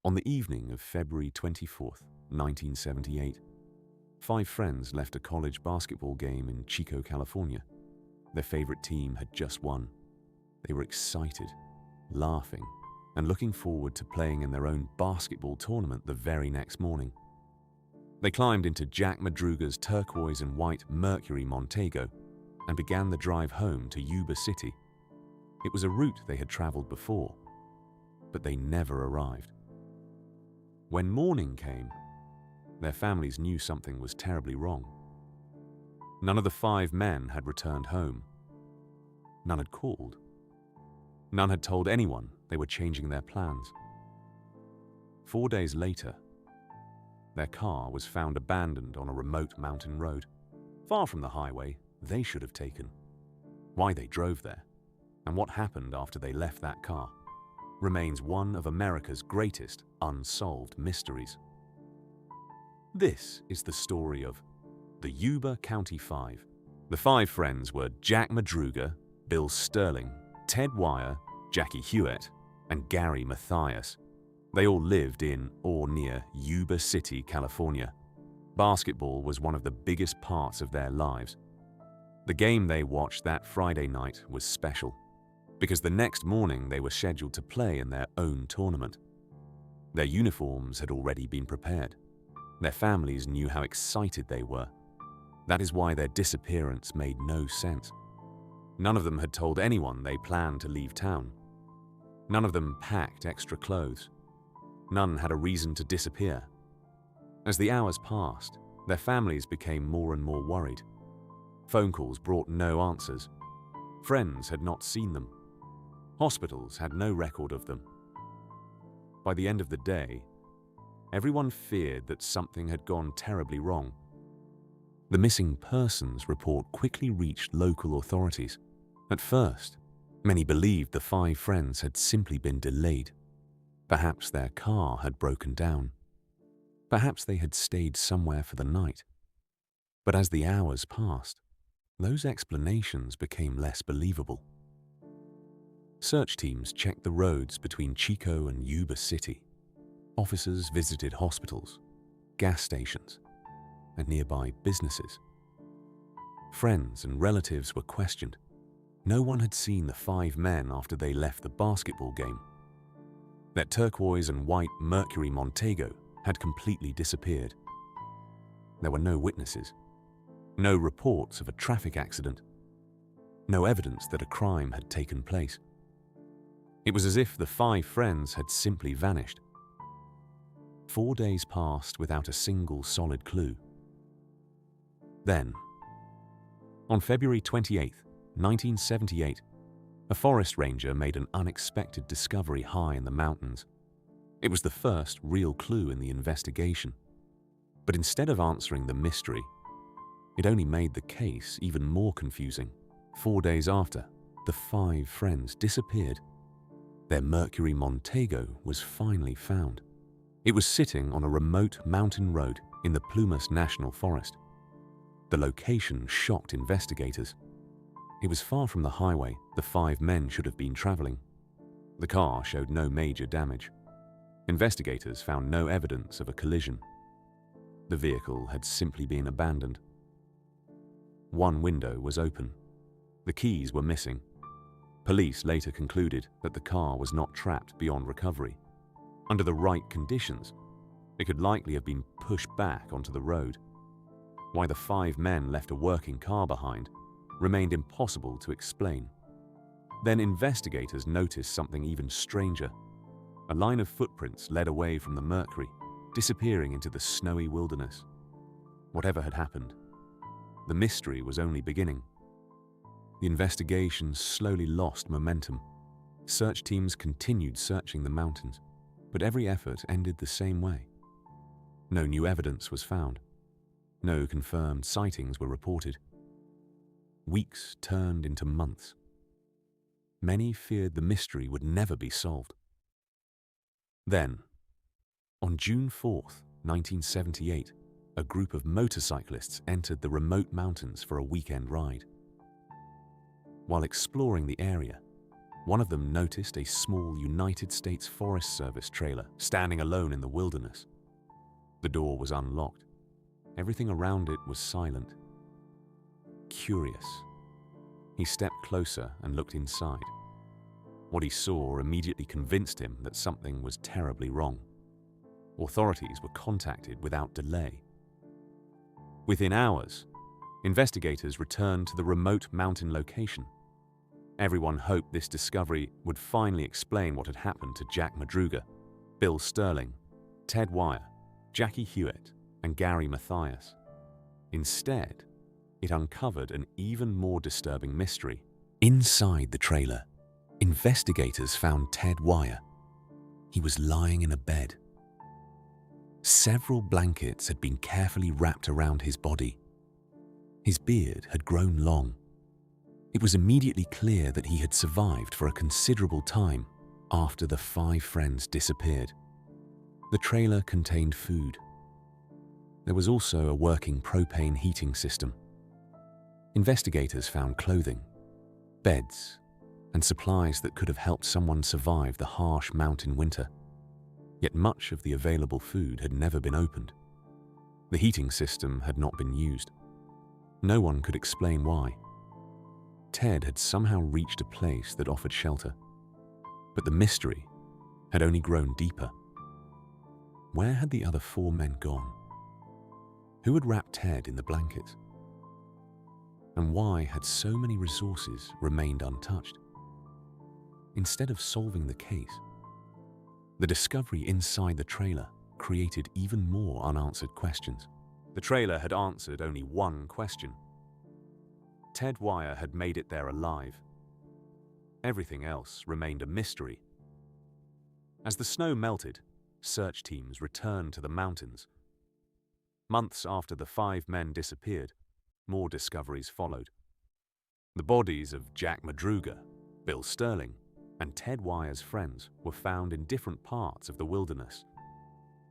On the evening of February 24th, 1978, five friends left a college basketball game in Chico, California. Their favorite team had just won. They were excited, laughing, and looking forward to playing in their own basketball tournament the very next morning. They climbed into Jack Madruga's turquoise and white Mercury Montego and began the drive home to Yuba City. It was a route they had traveled before, but they never arrived. When morning came, their families knew something was terribly wrong. None of the five men had returned home. None had called. None had told anyone they were changing their plans. 4 days later, their car was found abandoned on a remote mountain road, far from the highway they should have taken. Why they drove there, and what happened after they left that car, remains one of America's greatest unsolved mysteries. This is the story of the Yuba County Five. The five friends were Jack Madruga, Bill Sterling, Ted Wire, Jackie Hewitt, and Gary Mathias. They all lived in or near Yuba City, California. Basketball was one of the biggest parts of their lives. The game they watched that Friday night was special, because the next morning they were scheduled to play in their own tournament. Their uniforms had already been prepared. Their families knew how excited they were. That is why their disappearance made no sense. None of them had told anyone they planned to leave town. None of them packed extra clothes. None had a reason to disappear. As the hours passed, their families became more and more worried. Phone calls brought no answers. Friends had not seen them. Hospitals had no record of them. By the end of the day, everyone feared that something had gone terribly wrong. The missing persons report quickly reached local authorities. At first, many believed the five friends had simply been delayed. Perhaps their car had broken down. Perhaps they had stayed somewhere for the night. But as the hours passed, those explanations became less believable. Search teams checked the roads between Chico and Yuba City. Officers visited hospitals, gas stations, and nearby businesses. Friends and relatives were questioned. No one had seen the five men after they left the basketball game. Their turquoise and white Mercury Montego had completely disappeared. There were no witnesses, no reports of a traffic accident, no evidence that a crime had taken place. It was as if the five friends had simply vanished. 4 days passed without a single solid clue. Then, on February 28, 1978, a forest ranger made an unexpected discovery high in the mountains. It was the first real clue in the investigation. But instead of answering the mystery, it only made the case even more confusing. 4 days after, the five friends disappeared. Their Mercury Montego was finally found. It was sitting on a remote mountain road in the Plumas National Forest. The location shocked investigators. It was far from the highway the five men should have been traveling. The car showed no major damage. Investigators found no evidence of a collision. The vehicle had simply been abandoned. One window was open. The keys were missing. Police later concluded that the car was not trapped beyond recovery. Under the right conditions, it could likely have been pushed back onto the road. Why the five men left a working car behind remained impossible to explain. Then investigators noticed something even stranger. A line of footprints led away from the Mercury, disappearing into the snowy wilderness. Whatever had happened, the mystery was only beginning. The investigation slowly lost momentum. Search teams continued searching the mountains, but every effort ended the same way. No new evidence was found. No confirmed sightings were reported. Weeks turned into months. Many feared the mystery would never be solved. Then, on June 4th, 1978, a group of motorcyclists entered the remote mountains for a weekend ride. While exploring the area, One of them noticed a small United States Forest Service trailer standing alone in the wilderness. The door was unlocked. Everything around it was silent. Curious, he stepped closer and looked inside. What he saw immediately convinced him that something was terribly wrong. Authorities were contacted without delay. Within hours, investigators returned to the remote mountain location. Everyone hoped this discovery would finally explain what had happened to Jack Madruga, Bill Sterling, Ted Wire, Jackie Hewitt, and Gary Mathias. Instead, it uncovered an even more disturbing mystery. Inside the trailer, investigators found Ted Wire. He was lying in a bed. Several blankets had been carefully wrapped around his body. His beard had grown long. It was immediately clear that he had survived for a considerable time after the 5 friends disappeared. The trailer contained food. There was also a working propane heating system. Investigators found clothing, beds, and supplies that could have helped someone survive the harsh mountain winter. Yet much of the available food had never been opened. The heating system had not been used. No one could explain why. Ted had somehow reached a place that offered shelter, but the mystery had only grown deeper. Where had the other 4 men gone? Who had wrapped Ted in the blankets? And why had so many resources remained untouched? Instead of solving the case, the discovery inside the trailer created even more unanswered questions. The trailer had answered only one question. Ted Wire had made it there alive. Everything else remained a mystery. As the snow melted, search teams returned to the mountains. Months after the 5 men disappeared, more discoveries followed. The bodies of Jack Madruga, Bill Sterling, and Ted Wire's friends were found in different parts of the wilderness.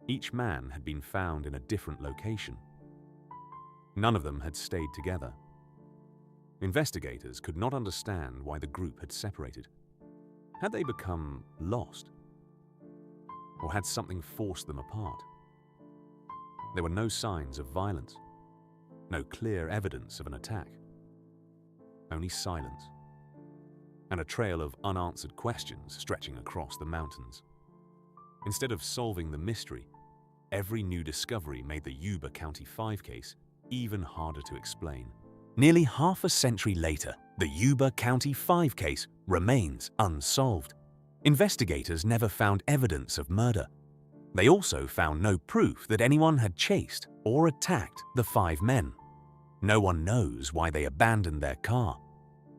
Each man had been found in a different location. None of them had stayed together. Investigators could not understand why the group had separated. Had they become lost? Or had something forced them apart? There were no signs of violence, no clear evidence of an attack. Only silence, and a trail of unanswered questions stretching across the mountains. Instead of solving the mystery, every new discovery made the Yuba County Five case even harder to explain. Nearly half a century later, the Yuba County Five case remains unsolved. Investigators never found evidence of murder. They also found no proof that anyone had chased or attacked the 5 men. No one knows why they abandoned their car,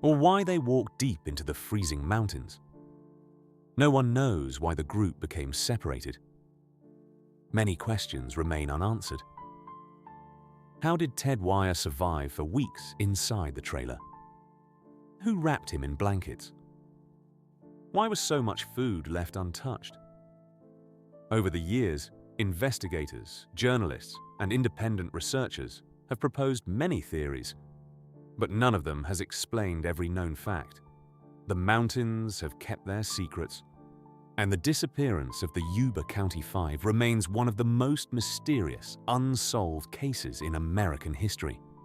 or why they walked deep into the freezing mountains. No one knows why the group became separated. Many questions remain unanswered. How did Ted Wire survive for weeks inside the trailer? Who wrapped him in blankets? Why was so much food left untouched? Over the years, investigators, journalists, and independent researchers have proposed many theories, but none of them has explained every known fact. The mountains have kept their secrets, and the disappearance of the Yuba County Five remains one of the most mysterious, unsolved cases in American history.